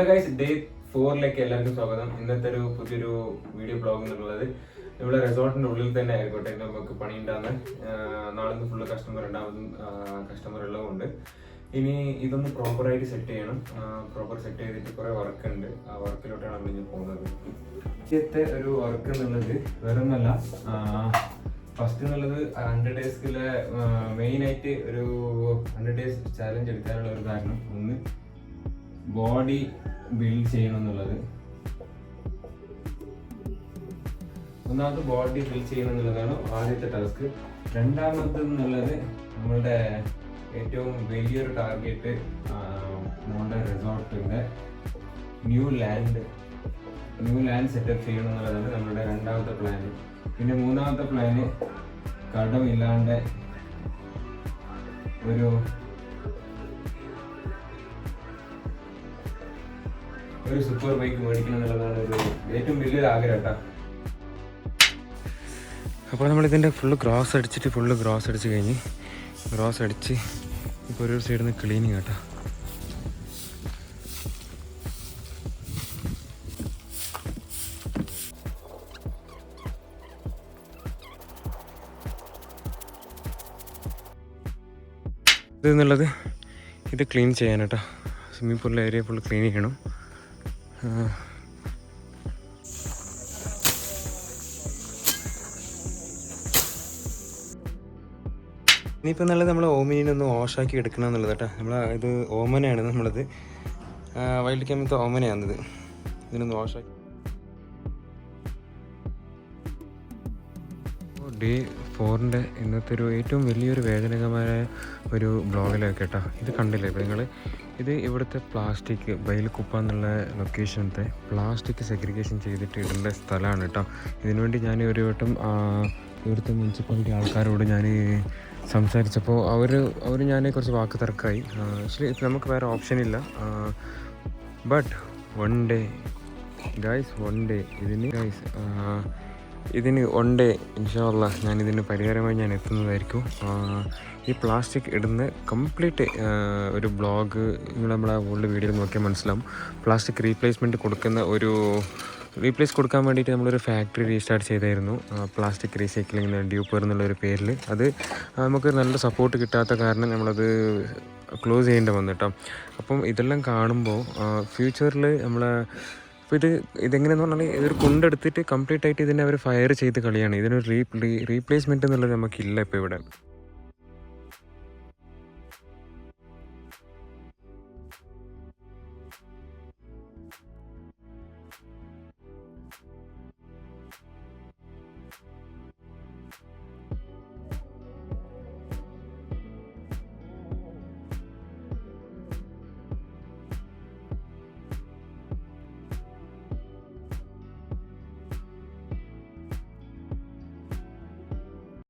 Day 4 എല്ലാവർക്കും സ്വാഗതം. ഇന്നത്തെ ഒരു പുതിയൊരു വീഡിയോ ബ്ലോഗ് എന്നുള്ളത് ഇവിടെ റിസോർട്ടിന്റെ ഉള്ളിൽ തന്നെ ആയിക്കോട്ടെ നമുക്ക് പണി ഉണ്ടാകുന്ന നാളെ ഫുള്ള് കസ്റ്റമർ രണ്ടാമതും കസ്റ്റമർ ഉള്ളതുകൊണ്ട് ഇനി ഇതൊന്ന് പ്രോപ്പറായിട്ട് സെറ്റ് ചെയ്യണം. പ്രോപ്പർ സെറ്റ് ചെയ്തിട്ട് കുറെ വർക്ക് ഉണ്ട്. ആ വർക്കിലോട്ടാണ് നമ്മൾ ഇനി പോകുന്നത്. ആദ്യത്തെ ഒരു വർക്ക് എന്നുള്ളത് വേറെ ഒന്നല്ല, ഫസ്റ്റ് എന്നുള്ളത് 100 ഡേയ്സിലെ മെയിനായിട്ട് ഒരു 100 ഡേയ്സ് ചാലഞ്ച് എടുക്കാനുള്ള ഒരു കാരണം ഒന്ന് ബോഡി ബിൽഡ് ചെയ്യണം എന്നുള്ളത്. ഒന്നാമത് ബോഡി ബിൽഡ് ചെയ്യണം എന്നുള്ളതാണ് ആദ്യത്തെ ടാസ്ക്. രണ്ടാമത്തെ എന്നുള്ളത് നമ്മളുടെ ഏറ്റവും വലിയൊരു ടാർഗറ്റ് നമ്മുടെ റിസോർട്ടിൻ്റെ ന്യൂ ലാൻഡ് സെറ്റപ്പ് ചെയ്യണം എന്നുള്ളതാണ് നമ്മളുടെ രണ്ടാമത്തെ പ്ലാൻ. പിന്നെ മൂന്നാമത്തെ പ്ലാന് കടമില്ലാണ്ട് ഒരു സൂപ്പർ ബൈക്ക് മേടിക്കണം എന്നുള്ളതാണ് ഒരു ഏറ്റവും വലിയൊരു ആഗ്രഹം കേട്ടോ. അപ്പോൾ നമ്മളിതിൻ്റെ ഫുള്ള് ഗ്രോസ് അടിച്ച് കഴിഞ്ഞ് ഗ്രോസ് അടിച്ച് ഇപ്പോൾ ഒരു സൈഡിൽ നിന്ന് ക്ലീനിങ് കേട്ടോ. ഇതെന്നുള്ളത് ഇത് ക്ലീൻ ചെയ്യാൻ കേട്ടോ. സ്വിമ്മിംഗ് പൂളിലെ ഏരിയ ഫുള്ള് ക്ലീൻ ചെയ്യണം. ഇനിയിപ്പോൾ എന്നുള്ളത് നമ്മൾ ഓമിനൊന്ന് വാഷാക്കി എടുക്കണം എന്നുള്ളത് കേട്ടോ. ഇത് ഓമനയാണ് നമ്മളത് വൈൽഡ് ക്യാമ്പത്തെ ഓമനയാണിത്. ഇതിനൊന്ന് വാഷാക്കി ഡേ 4 ഇന്നത്തെ ഒരു ഏറ്റവും വലിയൊരു വേദനകരമായ ഒരു ബ്ലോഗിലൊക്കെ കേട്ടോ. ഇത് കണ്ടില്ലേ ഇപ്പോൾ നിങ്ങൾ, ഇത് ഇവിടുത്തെ പ്ലാസ്റ്റിക് ബൈൽക്കുപ്പ എന്നുള്ള ലൊക്കേഷനത്തെ പ്ലാസ്റ്റിക് സെഗ്രിഗേഷൻ ചെയ്തിട്ട് ഇടേണ്ട സ്ഥലമാണ് കേട്ടോ. ഇതിനുവേണ്ടി ഞാൻ ഒരു വട്ടം ഇവിടുത്തെ മുനിസിപ്പാലിറ്റി ആൾക്കാരോട് ഞാൻ സംസാരിച്ചപ്പോൾ അവർ ഞാൻ കുറച്ച് വാക്ക് തർക്കമായി. ആക്ച്വലി നമുക്ക് വേറെ ഓപ്ഷൻ ഇല്ല. ബട്ട് വൺ ഡേ ഇതിന് ഇൻഷാ അല്ലാഹ് ഞാനിതിന് പരിഹാരമായി ഞാൻ എത്തുന്നതായിരിക്കും. ഈ പ്ലാസ്റ്റിക് ഇടുന്ന കംപ്ലീറ്റ് ഒരു ബ്ലോഗ് നമ്മളെ ഓൾഡ് വീഡിയോയിൽ നോക്കിയാൽ മനസ്സിലാവും. പ്ലാസ്റ്റിക് റീപ്ലേസ് കൊടുക്കാൻ വേണ്ടിയിട്ട് നമ്മളൊരു ഫാക്ടറി റീസ്റ്റാർട്ട് ചെയ്തായിരുന്നു, പ്ലാസ്റ്റിക് റീസൈക്ലിംഗ് ഡ്യൂപ്പർ എന്നുള്ളൊരു പേരിൽ. അത് നമുക്ക് നല്ല സപ്പോർട്ട് കിട്ടാത്ത കാരണം നമ്മളത് ക്ലോസ് ചെയ്യേണ്ടി വന്നു കേട്ടോ. അപ്പം ഇതെല്ലാം കാണുമ്പോൾ ഫ്യൂച്ചറിൽ അപ്പോൾ ഇതെങ്ങനെയെന്ന് പറഞ്ഞാൽ ഇതൊരു കൊണ്ടെടുത്തിട്ട് കംപ്ലീറ്റ് ആയിട്ട് ഇതിനെ അവർ ഫയർ ചെയ്ത് കളിയാണ്. ഇതിനൊരു റീപ്ലേസ്മെൻറ്റ് എന്നുള്ളത് നമുക്കില്ല ഇപ്പോൾ ഇവിടെ.